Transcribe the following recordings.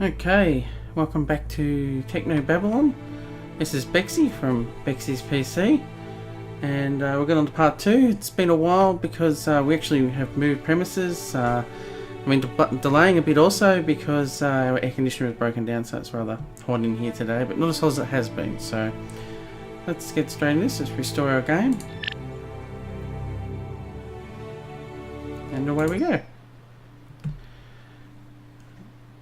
Okay, welcome back to Technobabylon. This is Bexy from BEXY'S PC, and we're going on to part 2. It's been a while because we actually have moved premises. Delaying a bit also because our air conditioner was broken down, so it's rather hot in here today, but not as hot as it has been. So let's get straight into this. Let's restore our game, and away we go.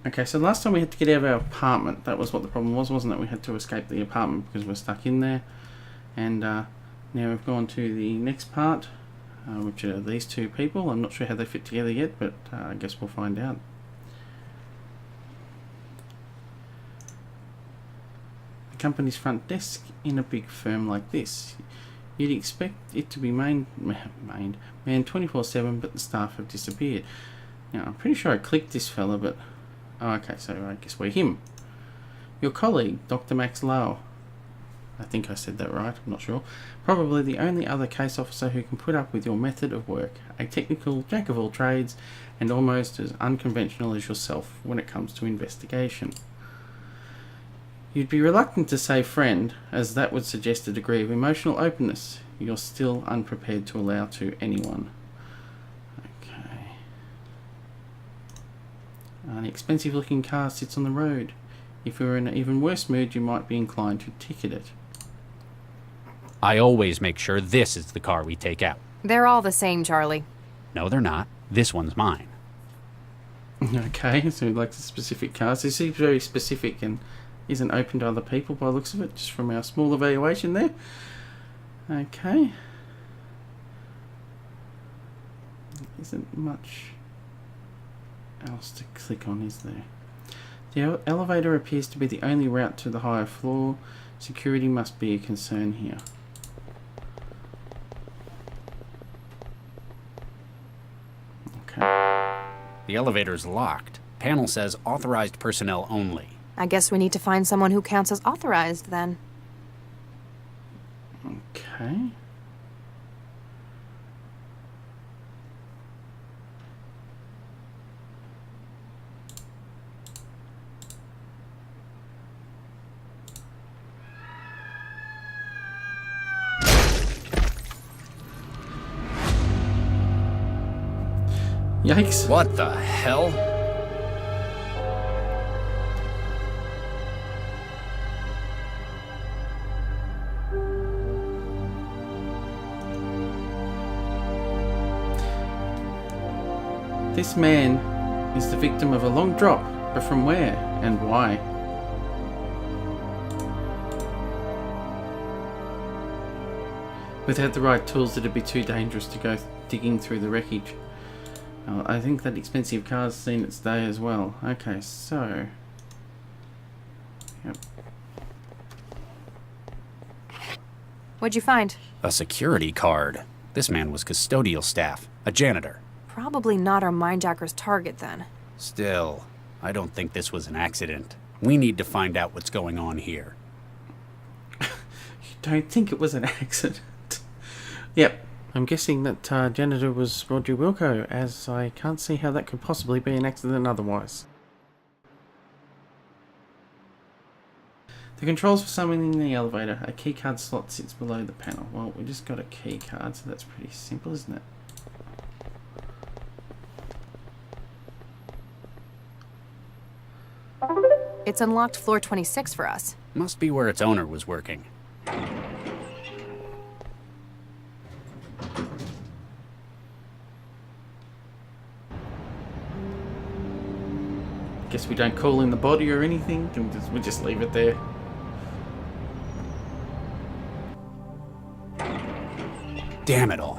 Okay, so last time we had to get out of our apartment. That was what the problem was, wasn't it? We had to escape the apartment because we're stuck in there. And now we've gone to the next part, which are these two people. I'm not sure how they fit together yet, but I guess we'll find out. The company's front desk in a big firm like this. You'd expect it to be manned 24/7, but the staff have disappeared. Now, I'm pretty sure I clicked this fella, but... Oh, okay, so I guess we're him. Your colleague, Dr. Max Lau. I think I said that right, I'm not sure. Probably the only other case officer who can put up with your method of work. A technical jack of all trades, and almost as unconventional as yourself when it comes to investigation. You'd be reluctant to say friend, as that would suggest a degree of emotional openness you're still unprepared to allow to anyone. An expensive looking car sits on the road. If you were in an even worse mood, you might be inclined to ticket it. I always make sure this is the car we take out. They're all the same, Charlie. No, they're not. This one's mine. Okay, so he likes a specific car. So he seems very specific and isn't open to other people by the looks of it, just from our small evaluation there. Okay. Isn't much else to click on, is there? The elevator appears to be the only route to the higher floor. Security must be a concern here. Okay. The elevator's locked. Panel says authorized personnel only. I guess we need to find someone who counts as authorized, then. Okay. Yikes. What the hell? This man is the victim of a long drop, but from where and why? Without the right tools, it'd be too dangerous to go digging through the wreckage. I think that expensive car's seen its day as well. Okay, so... Yep. What'd you find? A security card. This man was custodial staff, a janitor. Probably not our Mindjacker's target, then. Still, I don't think this was an accident. We need to find out what's going on here. You don't think it was an accident? Yep. I'm guessing that janitor was Roger Wilco, as I can't see how that could possibly be an accident otherwise. The controls for summoning the elevator. A keycard slot sits below the panel. Well, we just got a keycard, so that's pretty simple, isn't it? It's unlocked floor 26 for us. Must be where its owner was working. Guess we don't call in the body or anything, and we just leave it there. Damn it all.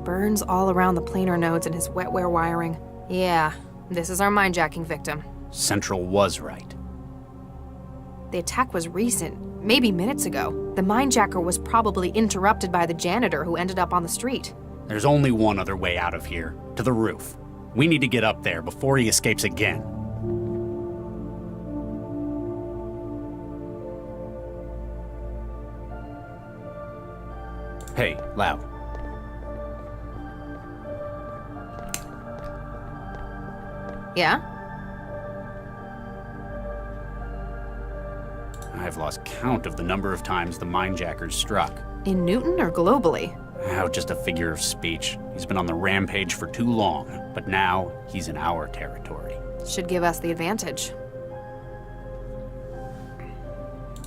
Burns all around the planar nodes and his wetware wiring. Yeah, this is our mindjacking victim. Central was right. The attack was recent, maybe minutes ago. The mindjacker was probably interrupted by the janitor who ended up on the street. There's only one other way out of here, to the roof. We need to get up there before he escapes again. Hey, Lau. Yeah? I've lost count of the number of times the Mindjackers struck. In Newton or globally? Oh, just a figure of speech. He's been on the rampage for too long, but now he's in our territory. Should give us the advantage.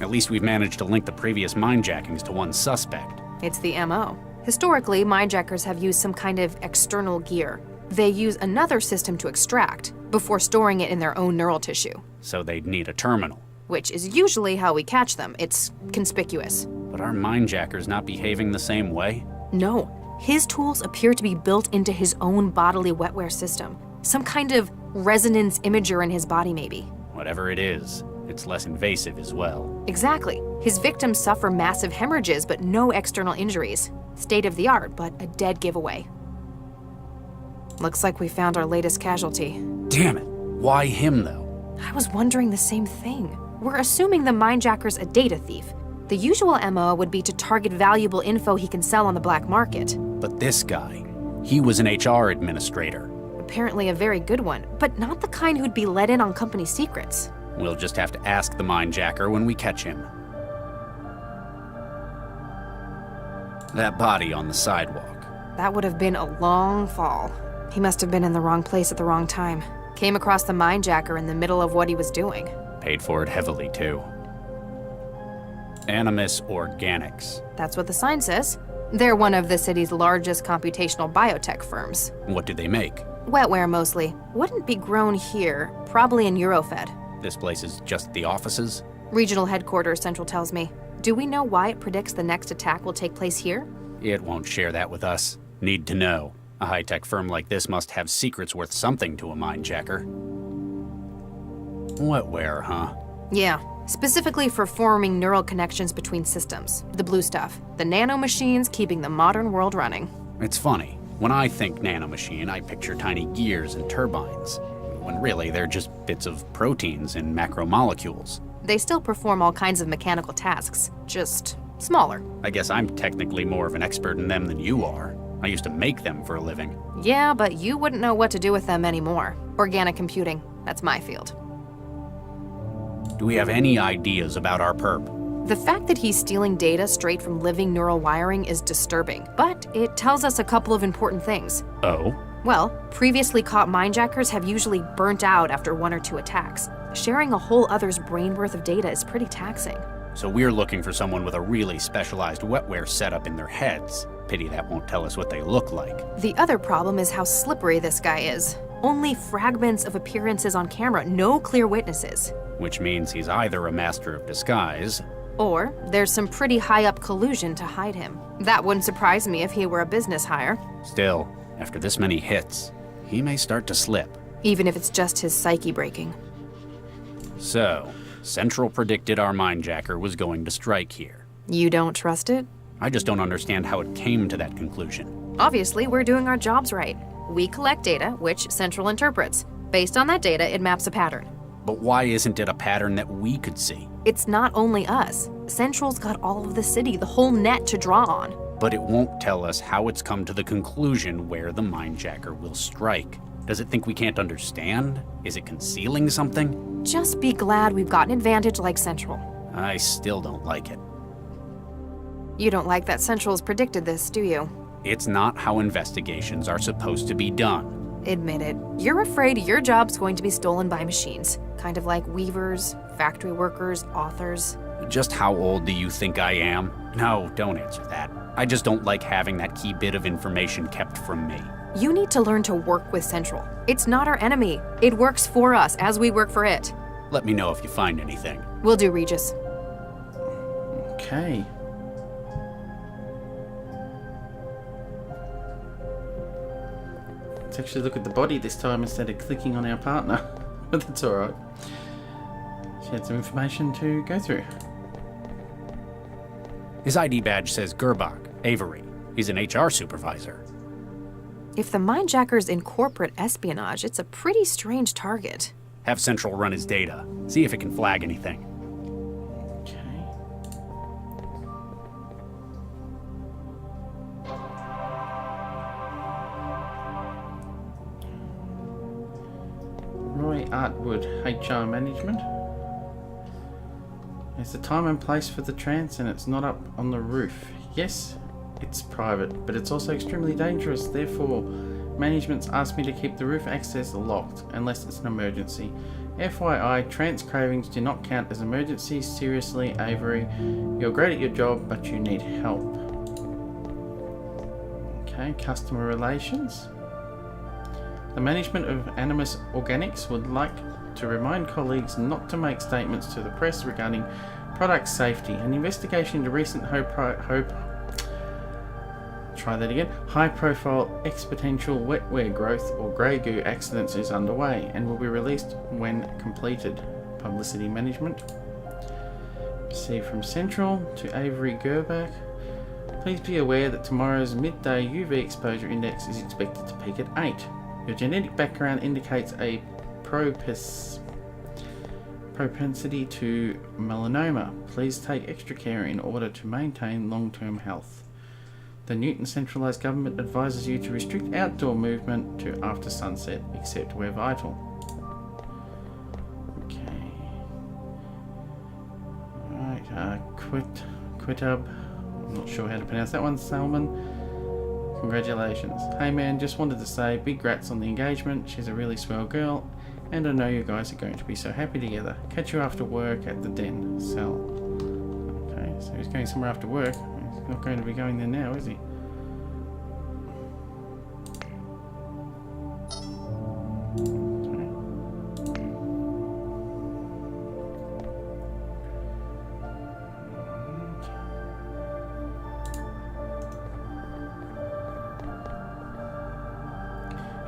At least we've managed to link the previous mindjackings to one suspect. It's the MO. Historically, mindjackers have used some kind of external gear. They use another system to extract, before storing it in their own neural tissue. So they'd need a terminal. Which is usually how we catch them. It's conspicuous. But are mindjackers not behaving the same way? No. His tools appear to be built into his own bodily wetware system. Some kind of resonance imager in his body, maybe. Whatever it is, it's less invasive as well. Exactly. His victims suffer massive hemorrhages, but no external injuries. State of the art, but a dead giveaway. Looks like we found our latest casualty. Damn it. Why him, though? I was wondering the same thing. We're assuming the mindjacker's a data thief. The usual MO would be to target valuable info he can sell on the black market. But this guy, he was an HR administrator. Apparently a very good one, but not the kind who'd be let in on company secrets. We'll just have to ask the mindjacker when we catch him. That body on the sidewalk. That would have been a long fall. He must have been in the wrong place at the wrong time. Came across the mindjacker in the middle of what he was doing. Paid for it heavily, too. Animus Organics. That's what the sign says. They're one of the city's largest computational biotech firms. What do they make? Wetware mostly. Wouldn't be grown here, probably in Eurofed. This place is just the offices? Regional headquarters, Central tells me. Do we know why it predicts the next attack will take place here? It won't share that with us. Need to know. A high-tech firm like this must have secrets worth something to a mindjacker. Wetware, huh? Yeah, specifically for forming neural connections between systems. The blue stuff. The nanomachines keeping the modern world running. It's funny. When I think nanomachine, I picture tiny gears and turbines, when really they're just bits of proteins and macromolecules. They still perform all kinds of mechanical tasks, just smaller. I guess I'm technically more of an expert in them than you are. I used to make them for a living. Yeah, but you wouldn't know what to do with them anymore. Organic computing, that's my field. Do we have any ideas about our perp? The fact that he's stealing data straight from living neural wiring is disturbing, but it tells us a couple of important things. Oh? Well, previously caught mindjackers have usually burnt out after one or two attacks. Sharing a whole other's brain worth of data is pretty taxing. So we're looking for someone with a really specialized wetware setup in their heads. Pity that won't tell us what they look like. The other problem is how slippery this guy is. Only fragments of appearances on camera, no clear witnesses. Which means he's either a master of disguise, or there's some pretty high-up collusion to hide him. That wouldn't surprise me if he were a business hire. Still, after this many hits, he may start to slip. Even if it's just his psyche breaking. So, Central predicted our mindjacker was going to strike here. You don't trust it? I just don't understand how it came to that conclusion. Obviously, we're doing our jobs right. We collect data, which Central interprets. Based on that data, it maps a pattern. But why isn't it a pattern that we could see? It's not only us. Central's got all of the city, the whole net to draw on. But it won't tell us how it's come to the conclusion where the mindjacker will strike. Does it think we can't understand? Is it concealing something? Just be glad we've got an advantage like Central. I still don't like it. You don't like that Central's predicted this, do you? It's not how investigations are supposed to be done. Admit it. You're afraid your job's going to be stolen by machines. Kind of like weavers, factory workers, authors. Just how old do you think I am? No, don't answer that. I just don't like having that key bit of information kept from me. You need to learn to work with Central. It's not our enemy. It works for us as we work for it. Let me know if you find anything. Will do, Regis. Okay. Let's actually look at the body this time instead of clicking on our partner. But that's alright. She had some information to go through. His ID badge says Gerbach, Avery. He's an HR supervisor. If the mindjacker's in corporate espionage, it's a pretty strange target. Have Central run his data. See if it can flag anything. Okay. Artwood, HR Management. There's a time and place for the trance, and it's not up on the roof. Yes, it's private, but it's also extremely dangerous. Therefore, management's asked me to keep the roof access locked unless it's an emergency. FYI, trance cravings do not count as emergencies. Seriously, Avery, you're great at your job, but you need help. Okay, customer relations. The management of Animus Organics would like to remind colleagues not to make statements to the press regarding product safety. An investigation into recent high-profile exponential wetware growth or grey goo accidents is underway and will be released when completed. Publicity management. Received from Central to Avery Gerbach. Please be aware that tomorrow's midday UV exposure index is expected to peak at 8. Your genetic background indicates a propensity to melanoma. Please take extra care in order to maintain long-term health. The Newton centralised government advises you to restrict outdoor movement to after sunset, except where vital. Okay. Alright, Quitub. I'm not sure how to pronounce that one. Salman. Congratulations. Hey man, just wanted to say big grats on the engagement. She's a really swell girl, and I know you guys are going to be so happy together. Catch you after work at the den. Sal. Okay, so he's going somewhere after work. He's not going to be going there now, is he?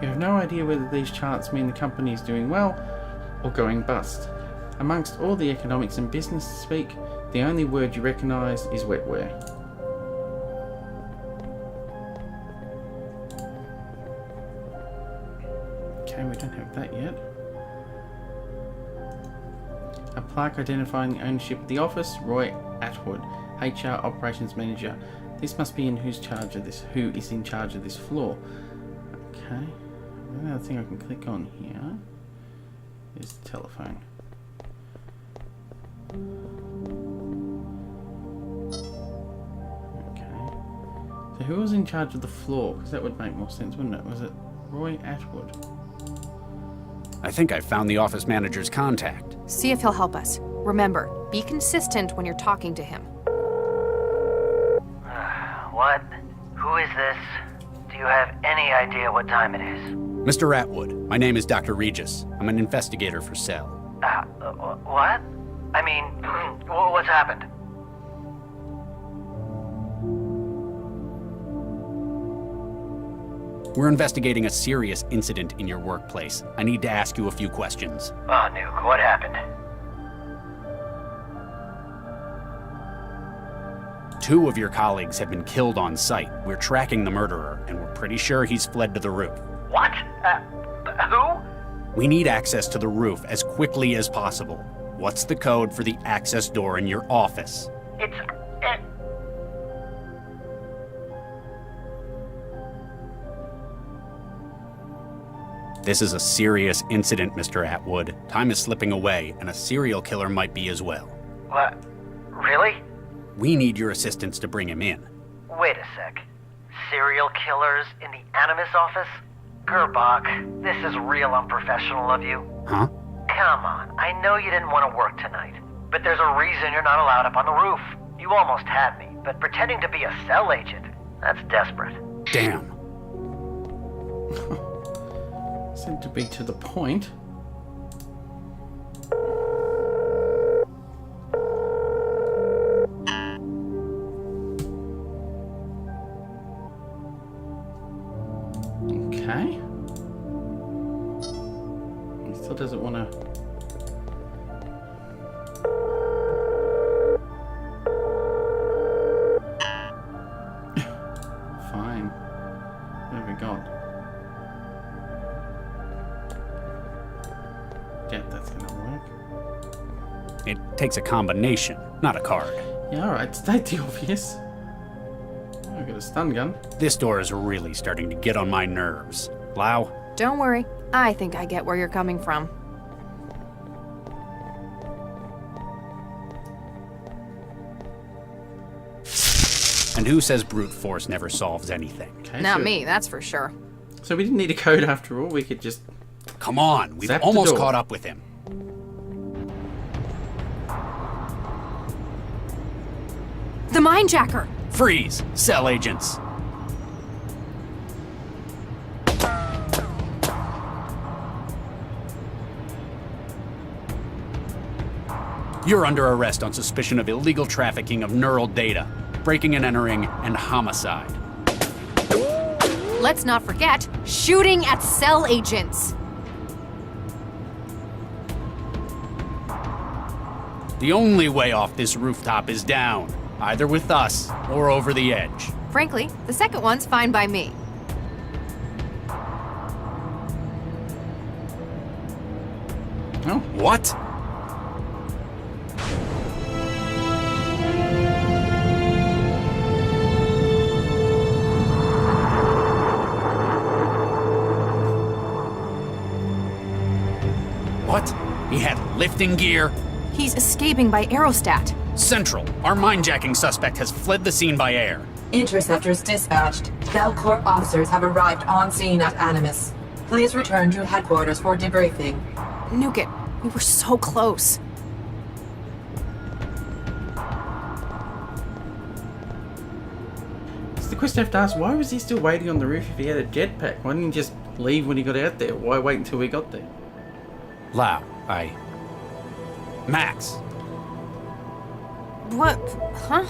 You have no idea whether these charts mean the company is doing well or going bust. Amongst all the economics and business speak, the only word you recognise is wetware. Okay, we don't have that yet. A plaque identifying the ownership of the office, Roy Atwood, HR Operations Manager. This must be in who is in charge of this floor. Okay. Another thing I can click on here is the telephone. Okay. So who was in charge of the floor? Because that would make more sense, wouldn't it? Was it Roy Atwood? I think I found the office manager's contact. See if he'll help us. Remember, be consistent when you're talking to him. What? Who is this? Do you have any idea what time it is? Mr. Atwood, my name is Dr. Regis. I'm an investigator for Cell. What? I mean, what's happened? We're investigating a serious incident in your workplace. I need to ask you a few questions. Oh, Nuke, what happened? 2 of your colleagues have been killed on site. We're tracking the murderer, and we're pretty sure he's fled to the roof. What? Who? We need access to the roof as quickly as possible. What's the code for the access door in your office? It's... This is a serious incident, Mr. Atwood. Time is slipping away, and a serial killer might be as well. What? Really? We need your assistance to bring him in. Wait a sec. Serial killers in the Animus office? Gerbach, this is real unprofessional of you. Huh? Come on, I know you didn't want to work tonight, but there's a reason you're not allowed up on the roof. You almost had me, but pretending to be a cell agent, that's desperate. Damn. Seemed to be to the point. Okay. He still doesn't want to... Fine. What have we got? Yeah, that's gonna work. It takes a combination, not a card. Yeah, alright, state the obvious. I've got a stun gun. This door is really starting to get on my nerves. Lau? Don't worry. I think I get where you're coming from. And who says brute force never solves anything? Okay, Not so, me, that's for sure. So we didn't need a code after all. We could just... Come on, we've Zap the almost door. caught up with him. The Mindjacker! Freeze! Cell agents! You're under arrest on suspicion of illegal trafficking of neural data, breaking and entering, and homicide. Let's not forget, shooting at cell agents! The only way off this rooftop is down, either with us or over the edge. Frankly, the second one's fine by me. Oh, What? What? He had lifting gear? He's escaping by aerostat. Central, our mindjacking suspect has fled the scene by air. Interceptors dispatched. Bell Corp officers have arrived on scene at Animus. Please return to headquarters for debriefing. Nuke it. We were so close. so the question I have to ask, why was he still waiting on the roof if he had a jetpack? Why didn't he just leave when he got out there? Why wait until we got there? Lau, Max, What? Huh?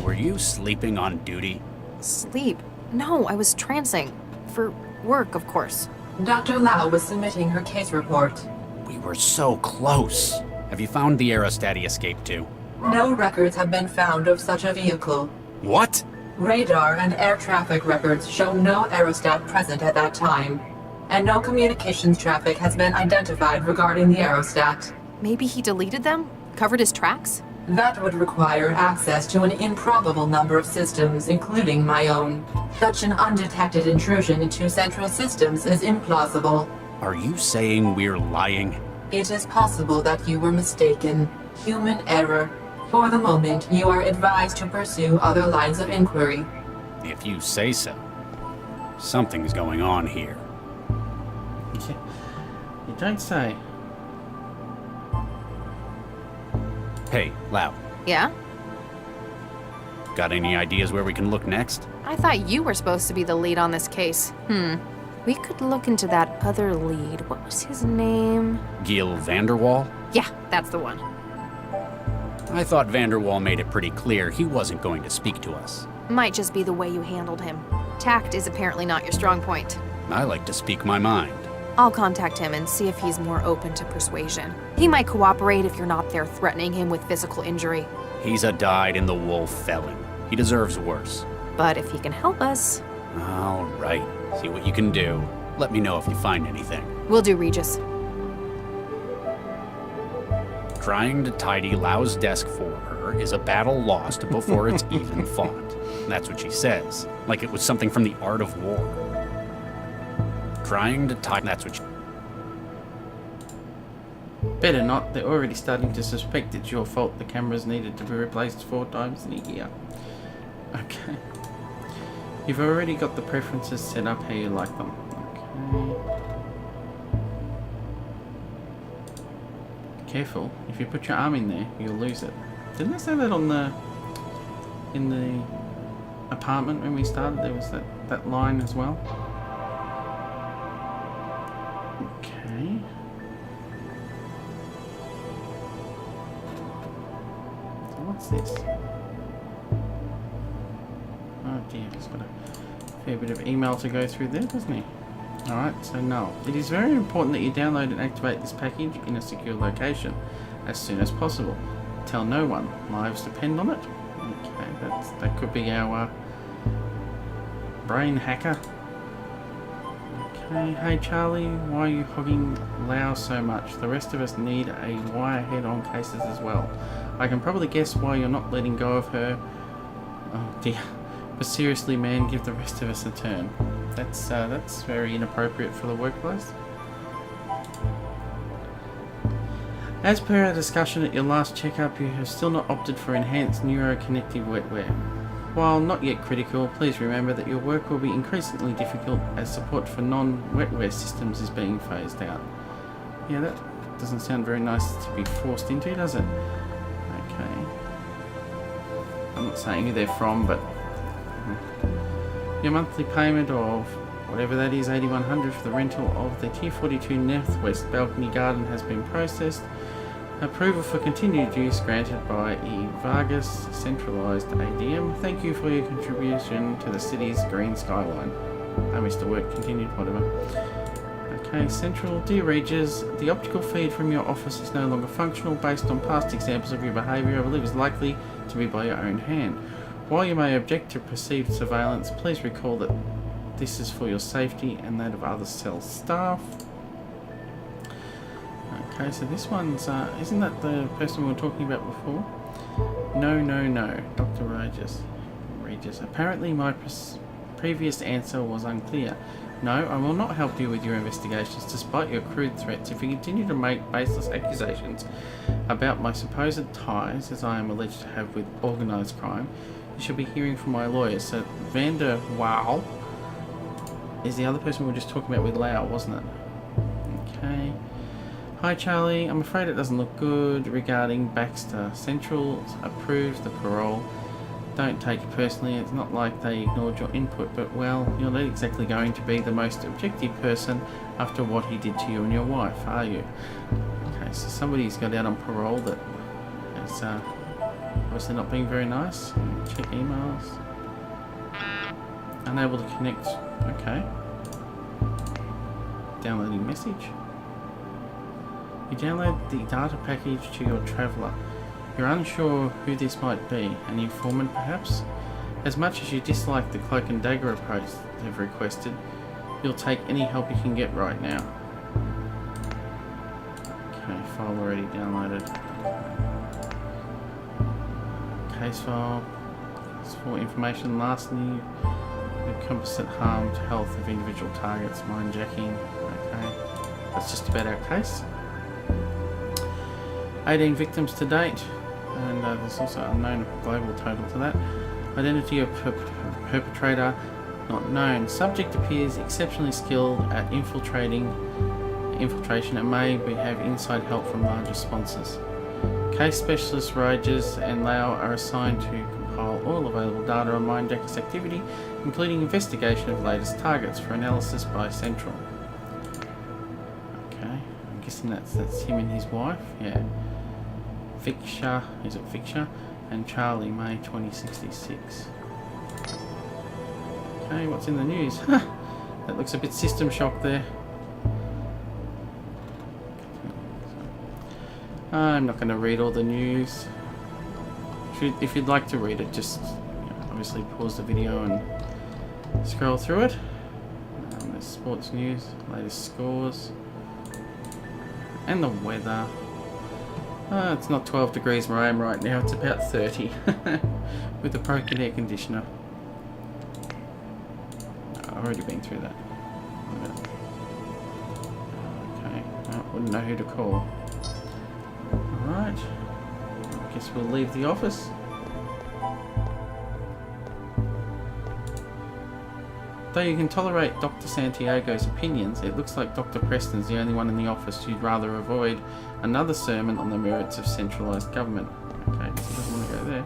were you sleeping on duty? Sleep? No, I was trancing. For work, of course. Dr. Lau was submitting her case report. We were so close. Have you found the aerostat he escaped to? No records have been found of such a vehicle. What? Radar and air traffic records show no aerostat present at that time, and no communications traffic has been identified regarding the aerostat. Maybe he deleted them? Covered his tracks? That would require access to an improbable number of systems, including my own. Such an undetected intrusion into central systems is implausible. Are you saying we're lying? It is possible that you were mistaken. Human error. For the moment, you are advised to pursue other lines of inquiry. If you say so. Something's going on here. You don't say. Hey, Lau, Yeah? got any ideas where we can look next? I thought you were supposed to be the lead on this case. We could look into that other lead. What was his name? Gil Vanderwall? Yeah, that's the one. I thought Vanderwall made it pretty clear he wasn't going to speak to us. Might just be the way you handled him. Tact is apparently not your strong point. I like to speak my mind. I'll contact him and see if he's more open to persuasion. He might cooperate if you're not there threatening him with physical injury. He's a dyed-in-the-wool felon. He deserves worse. But if he can help us, All right, see what you can do. Let me know if you find anything. we'll do, Regis. Trying to tidy Lau's desk for her is a battle lost before it's even fought. That's what she says, like it was something from the art of war. Trying to tidy... That's what she... Better not. They're already starting to suspect it's your fault the cameras needed to be replaced 4 times in a year. Okay. You've already got the preferences set up how you like them. Okay. Careful. If you put your arm in there, you'll lose it. Didn't I say that on the... in the apartment when we started? There was that line as well. Okay. So what's this? Oh dear, he's got a fair bit of email to go through there, doesn't he? Alright, so no. It is very important that you download and activate this package in a secure location as soon as possible. Tell no one. Lives depend on it. Okay, that could be our brain hacker. Okay, hey Charlie, why are you hogging Lau so much? The rest of us need a wire head on cases as well. I can probably guess why you're not letting go of her. Oh dear. But seriously man, give the rest of us a turn. That's very inappropriate for the workplace. As per our discussion at your last checkup, you have still not opted for enhanced neuroconnective wetware. While not yet critical, please remember that your work will be increasingly difficult as support for non-wetware systems is being phased out. Yeah, that doesn't sound very nice to be forced into, does it? Okay. I'm not saying who they're from, but your monthly payment of whatever that is, $8,100 for the rental of the Tier 42 Northwest Balcony Garden has been processed. Approval for continued use granted by E. Vargas, centralised ADM. Thank you for your contribution to the city's green skyline. I missed a word, continued, whatever. Okay, Central. Dear Regis, the optical feed from your office is no longer functional. Based on past examples of your behaviour, I believe is likely to be by your own hand. While you may object to perceived surveillance, please recall that this is for your safety and that of other cell staff. Okay, so this one's, isn't that the person we were talking about before? No, Dr. Regis. Apparently my previous answer was unclear. No, I will not help you with your investigations despite your crude threats. If you continue to make baseless accusations about my supposed ties, as I am alleged to have with organised crime, you should be hearing from my lawyer. So Vander Wow is the other person we were just talking about with Lau, wasn't it? Okay. Hi Charlie, I'm afraid it doesn't look good regarding Baxter. Central approves the parole. Don't take it personally, it's not like they ignored your input, but well, you're not exactly going to be the most objective person after what he did to you and your wife, are you? Okay, so somebody's got out on parole that is obviously not being very nice. Check emails. Unable to connect. Okay. Downloading message. You download the data package to your traveller. You're unsure who this might be, an informant perhaps? As much as you dislike the cloak and dagger approach they've requested, you'll take any help you can get right now. Okay, file already downloaded. Case file. It's for information. Lastly, the composite harm to health of individual targets, mindjacking. Okay, that's just about our case. 18 victims to date, and there's also unknown global total to that. Identity of perpetrator not known. Subject appears exceptionally skilled at infiltration and may have inside help from larger sponsors. Case specialists Rogers and Lau are assigned to compile all available data on Mindjacker's activity, including investigation of latest targets for analysis by Central. Okay, I'm guessing that's him and his wife. Yeah. Victor and Charlie, May 2066. Okay, what's in the news? That looks a bit system shock there. I'm not going to read all the news. If you'd like to read it, just obviously pause the video and scroll through it. There's sports news, latest scores, and the weather. It's not 12 degrees where I am right now, it's about 30 with a broken air conditioner. I've already been through that. Okay, wouldn't know who to call. Alright, I guess we'll leave the office. Though you can tolerate Dr. Santiago's opinions, it looks like Dr. Preston's the only one in the office who'd rather avoid another sermon on the merits of centralised government. Okay, so he doesn't want to go there.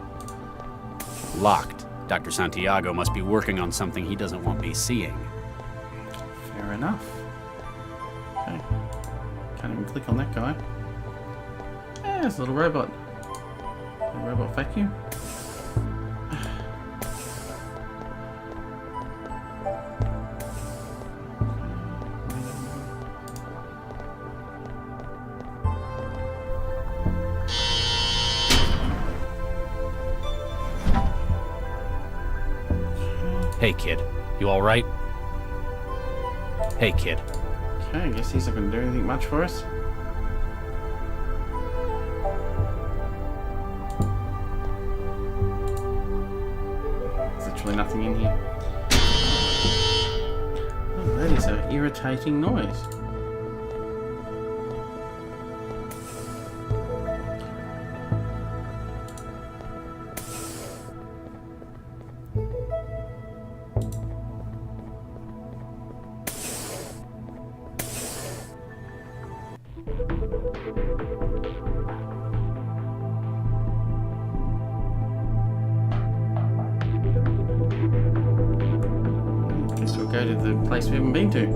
Locked. Dr. Santiago must be working on something he doesn't want me seeing. Fair enough. Okay. Can't even click on that guy. Yeah, it's a little robot. A robot vacuum. Hey kid, you alright? Hey kid. Okay, I guess he's not going to do anything much for us. There's literally nothing in here. Oh, that is an irritating noise. we'll go to the place we haven't been to.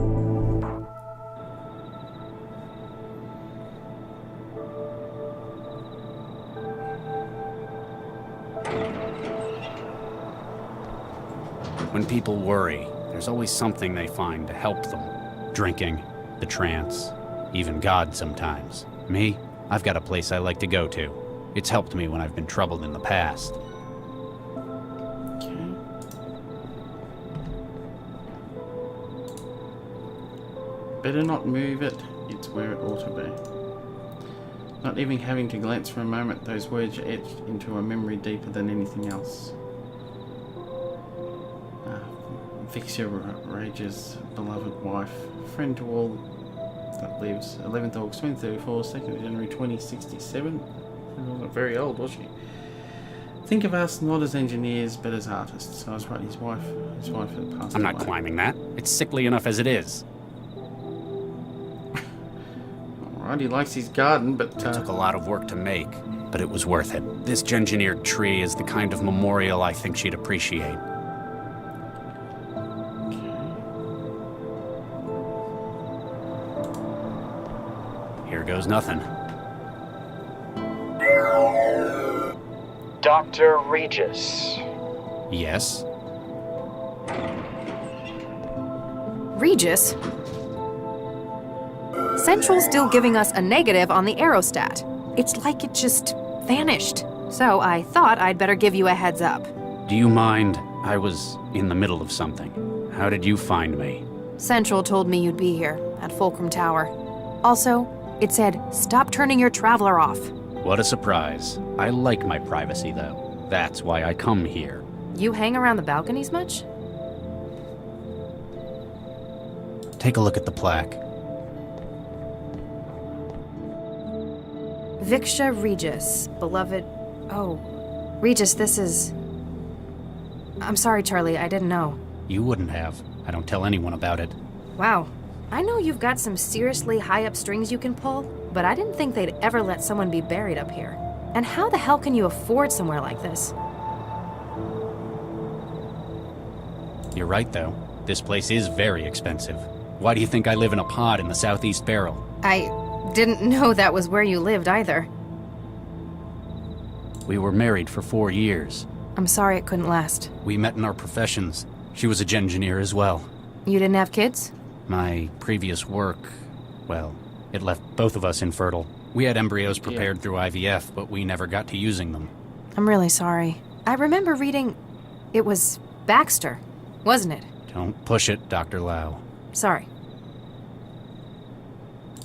When people worry, there's always something they find to help them. Drinking, the trance, even God sometimes. Me, I've got a place I like to go to. It's helped me when I've been troubled in the past. Okay. Better not move it. It's where it ought to be. Not even having to glance for a moment, those words are etched into a memory deeper than anything else. Vixia Rage's beloved wife, friend to all that lives. 11th August 2034, 2nd January 2067. She wasn't very old, was she? Think of us not as engineers, but as artists. I was right, his wife had passed I'm away. not climbing that. It's sickly enough as it is. Alright, he likes his garden, but... It took a lot of work to make, but it was worth it. This engineered tree is the kind of memorial I think she'd appreciate. Here goes nothing. Dr. Regis. Yes? Regis? Central's still giving us a negative on the aerostat. It's like it just vanished. So I thought I'd better give you a heads up. Do you mind? I was in the middle of something. How did you find me? Central told me you'd be here, at Fulcrum Tower. Also, it said, stop turning your traveler off. What a surprise. I like my privacy, though. That's why I come here. You hang around the balconies much? Take a look at the plaque. Vixia Regis, beloved... Oh, Regis, this is... I'm sorry, Charlie, I didn't know. You wouldn't have. I don't tell anyone about it. Wow. I know you've got some seriously high-up strings you can pull, but I didn't think they'd ever let someone be buried up here. And how the hell can you afford somewhere like this? You're right, though. This place is very expensive. Why do you think I live in a pod in the Southeast Barrel? I didn't know that was where you lived either. We were married for 4 years. I'm sorry it couldn't last. We met in our professions. She was a engineer as well. You didn't have kids? My previous work, well, it left both of us infertile. We had embryos prepared through IVF, but we never got to using them. I'm really sorry. I remember reading... It was Baxter, wasn't it? Don't push it, Dr. Lau. Sorry.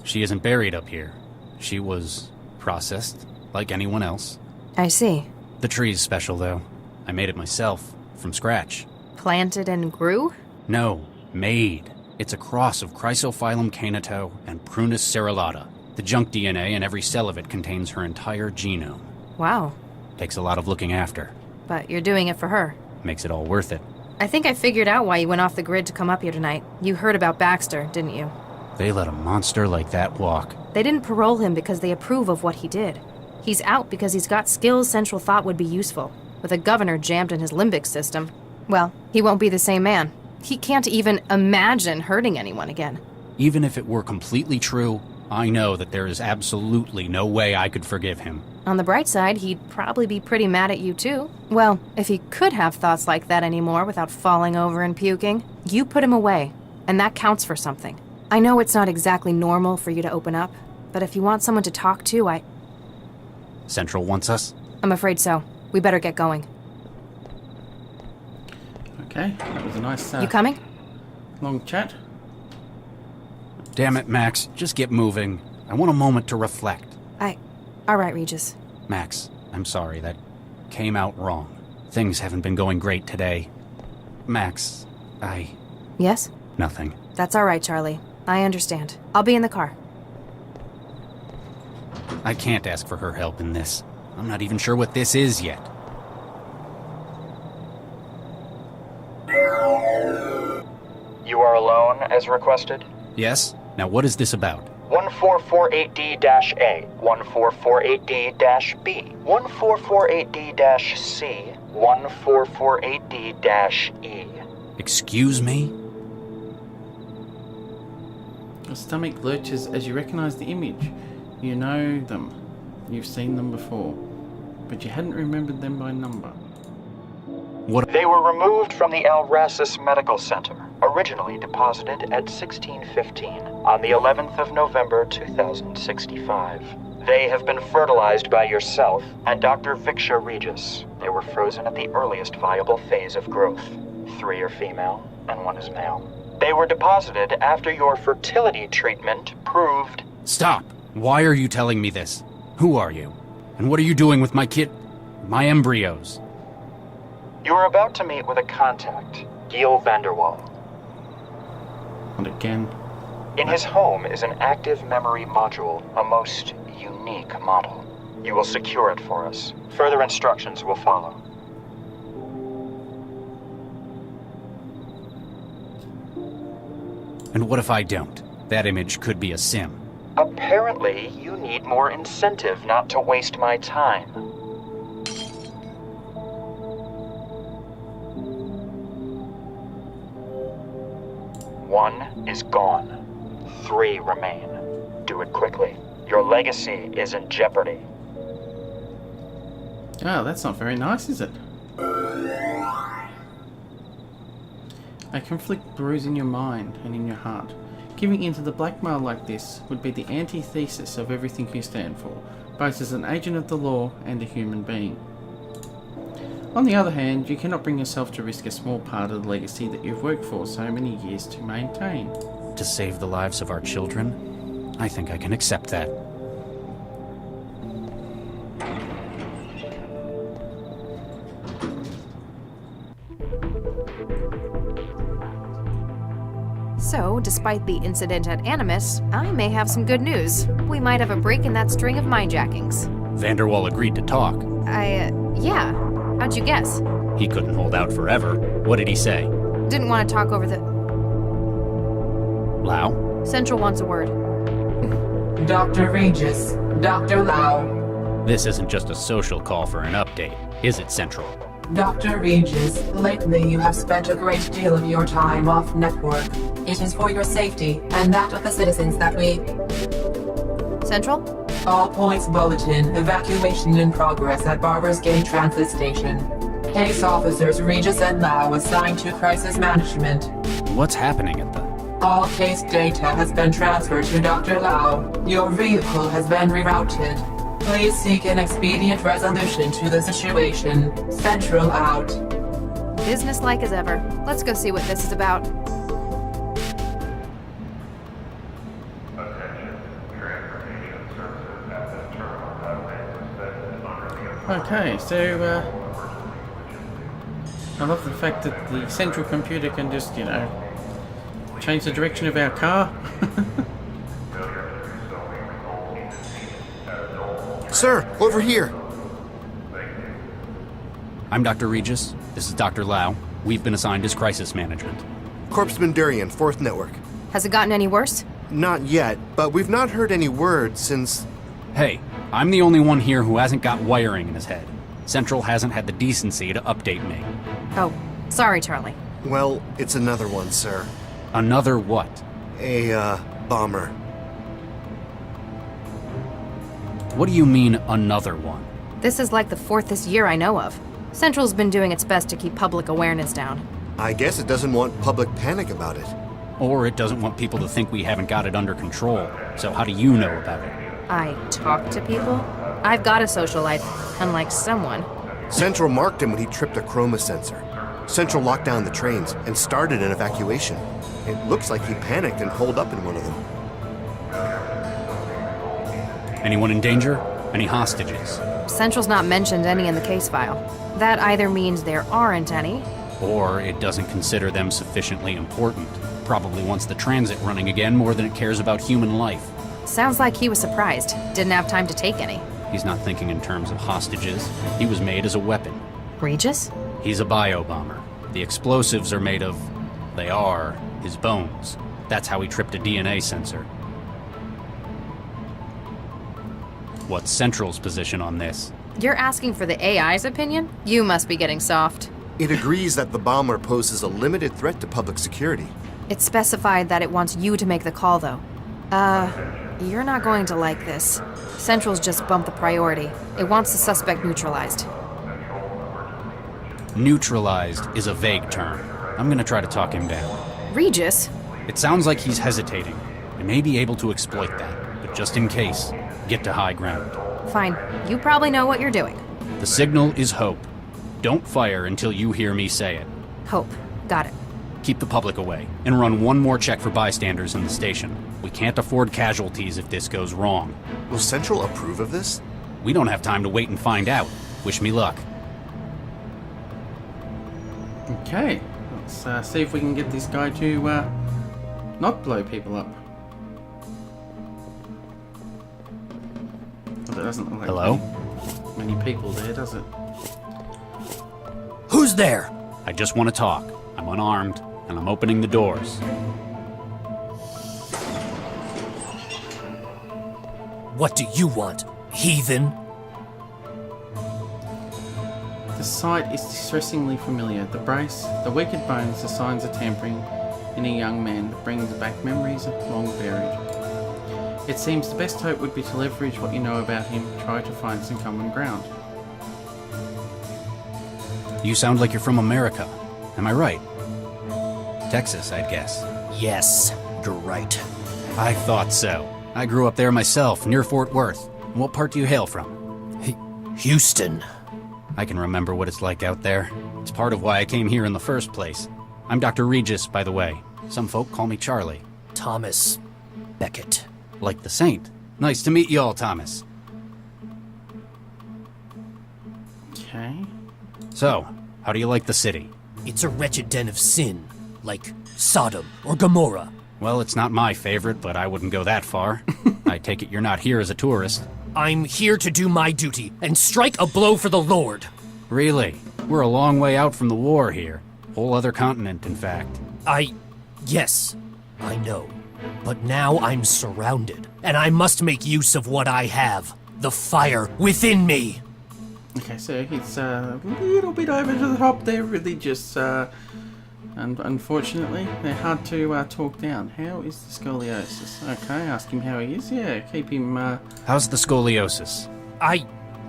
She isn't buried up here. She was processed, like anyone else. I see. The tree's special, though. I made it myself, from scratch. Planted and grew? No, made. It's a cross of Chrysophyllum canito and Prunus cerulata. The junk DNA in every cell of it contains her entire genome. Wow. Takes a lot of looking after. But you're doing it for her. Makes it all worth it. I think I figured out why you went off the grid to come up here tonight. You heard about Baxter, didn't you? They let a monster like that walk. They didn't parole him because they approve of what he did. He's out because he's got skills Central thought would be useful. With a governor jammed in his limbic system, well, he won't be the same man. He can't even imagine hurting anyone again. Even if it were completely true, I know that there is absolutely no way I could forgive him. On the bright side, he'd probably be pretty mad at you too. Well, if he could have thoughts like that anymore without falling over and puking, you put him away, and that counts for something. I know it's not exactly normal for you to open up, but if you want someone to talk to, Central wants us? I'm afraid so. We better get going. Okay, that was a nice You coming? long chat. Damn it, Max. Just get moving. I want a moment to reflect. All right, Regis. Max, I'm sorry. That came out wrong. Things haven't been going great today. Max, Yes? Nothing. That's all right, Charlie. I understand. I'll be in the car. I can't ask for her help in this. I'm not even sure what this is yet. You are alone, as requested? Yes? Now what is this about? 1448D-A, 1448D-B, 1448D-C, 1448D-E. Excuse me? stomach lurches as you recognize the image. You know them. You've seen them before. But you hadn't remembered them by number. What? They were removed from the Alrasis Medical Center, originally deposited at 1615 on the 11th of November 2065. They have been fertilized by yourself and Dr. Viksha Regis. They were frozen at the earliest viable phase of growth. 3 are female and 1 is male. They were deposited after your fertility treatment proved... Stop! Why are you telling me this? Who are you? And what are you doing with my kid... my embryos? You are about to meet with a contact, Gil Vanderwall. And again. In his home is an active memory module, a most unique model. You will secure it for us. Further instructions will follow. And what if I don't? That image could be a sim. Apparently, you need more incentive not to waste my time. One is gone. 3 remain. Do it quickly. Your legacy is in jeopardy. Oh, that's not very nice, is it? A conflict brews in your mind and in your heart. Giving in to the blackmail like this would be the antithesis of everything you stand for, both as an agent of the law and a human being. On the other hand, you cannot bring yourself to risk a small part of the legacy that you've worked for so many years to maintain. To save the lives of our children? I think I can accept that. So, despite the incident at Animus, I may have some good news. We might have a break in that string of mindjackings. Vanderwall agreed to talk. Yeah. How'd you guess? He couldn't hold out forever. What did he say? Didn't want to talk over the... Lau? Central wants a word. Dr. Regis, Dr. Lau. This isn't just a social call for an update, is it, Central? Dr. Regis, lately you have spent a great deal of your time off network. It is for your safety and that of the citizens that we... Central? All points bulletin, evacuation in progress at Barber's Gate Transit Station. Case officers Regis and Lau assigned to crisis management. What's happening at the... All case data has been transferred to Dr. Lau. Your vehicle has been rerouted. Please seek an expedient resolution to the situation. Central out. Business-like as ever. Let's go see what this is about. Okay, so, I love the fact that the central computer can just, change the direction of our car. Sir, over here. I'm Dr. Regis. This is Dr. Lau. We've been assigned as crisis management. Corpsman Durian, 4th Network. Has it gotten any worse? Not yet, but we've not heard any word since... Hey, I'm the only one here who hasn't got wiring in his head. Central hasn't had the decency to update me. Oh, sorry, Charlie. Well, it's another one, sir. Another what? A, bomber. What do you mean, another one? This is like the 4th this year I know of. Central's been doing its best to keep public awareness down. I guess it doesn't want public panic about it. Or it doesn't want people to think we haven't got it under control. So how do you know about it? I talk to people? I've got a social life, unlike someone. Central marked him when he tripped a chroma sensor. Central locked down the trains and started an evacuation. It looks like he panicked and holed up in one of them. Anyone in danger? Any hostages? Central's not mentioned any in the case file. That either means there aren't any, Or it doesn't consider them sufficiently important. Probably wants the transit running again more than it cares about human life. sounds like he was surprised. Didn't have time to take any. He's not thinking in terms of hostages. He was made as a weapon. Regis? He's a bio-bomber. The explosives are made of... they are his bones. That's how he tripped a DNA sensor. What's Central's position on this? You're asking for the AI's opinion? You must be getting soft. It agrees that the bomber poses a limited threat to public security. It specified that it wants you to make the call, though. You're not going to like this. Central's just bumped the priority. It wants the suspect neutralized. Neutralized is a vague term. I'm gonna try to talk him down. Regis? It sounds like he's hesitating. I may be able to exploit that, but just in case, get to high ground. Fine. You probably know what you're doing. The signal is hope. Don't fire until you hear me say it. Hope. Got it. Keep the public away, and run one more check for bystanders in the station. We can't afford casualties if this goes wrong. Will Central approve of this? We don't have time to wait and find out. Wish me luck. Okay, let's see if we can get this guy to not blow people up. Well, it doesn't look like Hello? many people there, does it? Who's there? I just want to talk. I'm unarmed, and I'm opening the doors. What do you want, heathen? The sight is distressingly familiar. The brace, the wicked bones, the signs of tampering in a young man that brings back memories long buried. It seems the best hope would be to leverage what you know about him, try to find some common ground. You sound like you're from America. Am I right? Texas, I'd guess. Yes, you're right. I thought so. I grew up there myself, near Fort Worth. What part do you hail from? Houston. I can remember what it's like out there. It's part of why I came here in the first place. I'm Dr. Regis, by the way. Some folk call me Charlie. Thomas Beckett. Like the saint. Nice to meet you all, Thomas. Okay. So, how do you like the city? It's a wretched den of sin, like Sodom or Gomorrah. Well, it's not my favorite, but I wouldn't go that far. I take it you're not here as a tourist. I'm here to do my duty and strike a blow for the Lord. Really? We're a long way out from the war here. Whole other continent, in fact. Yes, I know. But now I'm surrounded, and I must make use of what I have. The fire within me. Okay, so it's a little bit over to the top there, religious, and unfortunately, they're hard to talk down. How is the scoliosis? Okay, ask him how he is. Yeah, keep him, How's the scoliosis?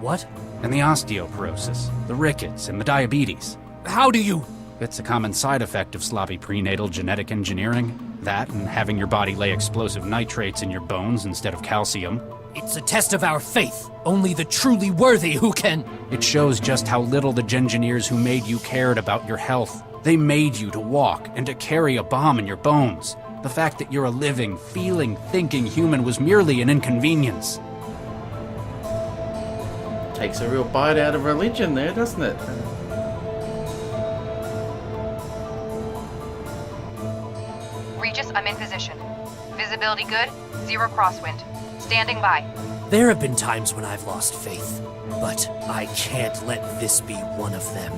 What? And the osteoporosis, the rickets, and the diabetes. How do you... It's a common side effect of sloppy prenatal genetic engineering. That and having your body lay explosive nitrates in your bones instead of calcium. It's a test of our faith. Only the truly worthy who can... It shows just how little the engineers who made you cared about your health. They made you to walk and to carry a bomb in your bones. The fact that you're a living, feeling, thinking human was merely an inconvenience. takes a real bite out of religion there, doesn't it? Regis, I'm in position. Visibility good, 0 crosswind. Standing by. There have been times when I've lost faith, but I can't let this be one of them.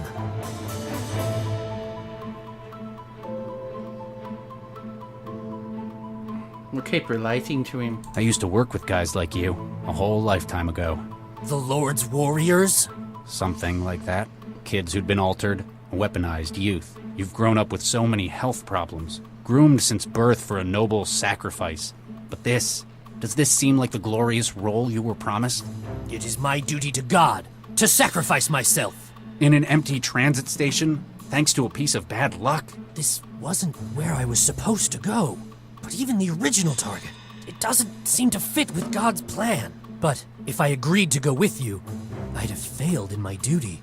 We'll keep relating to him. I used to work with guys like you, a whole lifetime ago. The Lord's warriors? Something like that. Kids who'd been altered, weaponized youth. You've grown up with so many health problems, groomed since birth for a noble sacrifice. But does this seem like the glorious role you were promised? It is my duty to God to sacrifice myself. In an empty transit station, thanks to a piece of bad luck? This wasn't where I was supposed to go. But even the original target, it doesn't seem to fit with God's plan. But if I agreed to go with you, I'd have failed in my duty.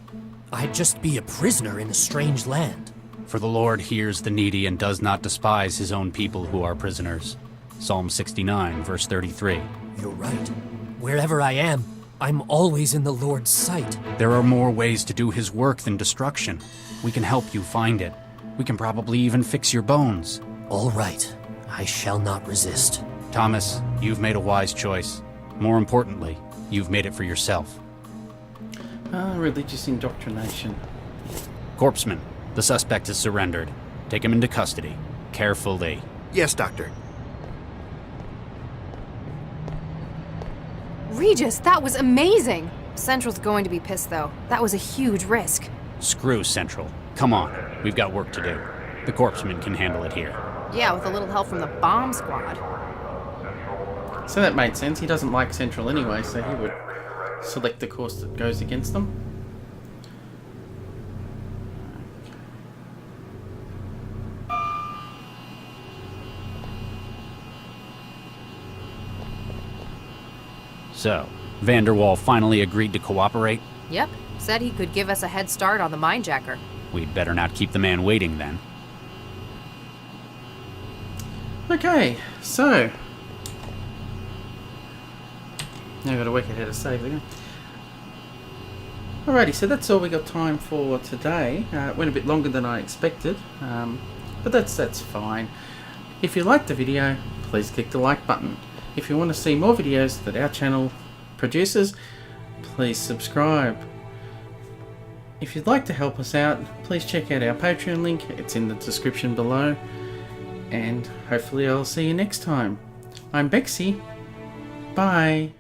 I'd just be a prisoner in a strange land. For the Lord hears the needy and does not despise his own people who are prisoners. Psalm 69, verse 33. You're right. Wherever I am, I'm always in the Lord's sight. There are more ways to do his work than destruction. We can help you find it. We can probably even fix your bones. All right. I shall not resist. Thomas, you've made a wise choice. More importantly, you've made it for yourself. Religious indoctrination. Corpsman, the suspect has surrendered. Take him into custody. Carefully. Yes, Doctor. Regis, that was amazing! Central's going to be pissed, though. That was a huge risk. Screw Central. Come on, we've got work to do. The corpsman can handle it here. Yeah, with a little help from the bomb squad. So that made sense. He doesn't like Central anyway, so he would select the course that goes against them. So, Vanderwall finally agreed to cooperate? Yep, said he could give us a head start on the Mindjacker. We'd better not keep the man waiting then. Okay, so now I've got to work out how to save again. Alrighty, so that's all we got time for today. It went a bit longer than I expected, but that's fine. If you liked the video, please click the like button. If you want to see more videos that our channel produces, please subscribe. If you'd like to help us out, please check out our Patreon link. It's in the description below. And hopefully I'll see you next time. I'm BEXY. Bye.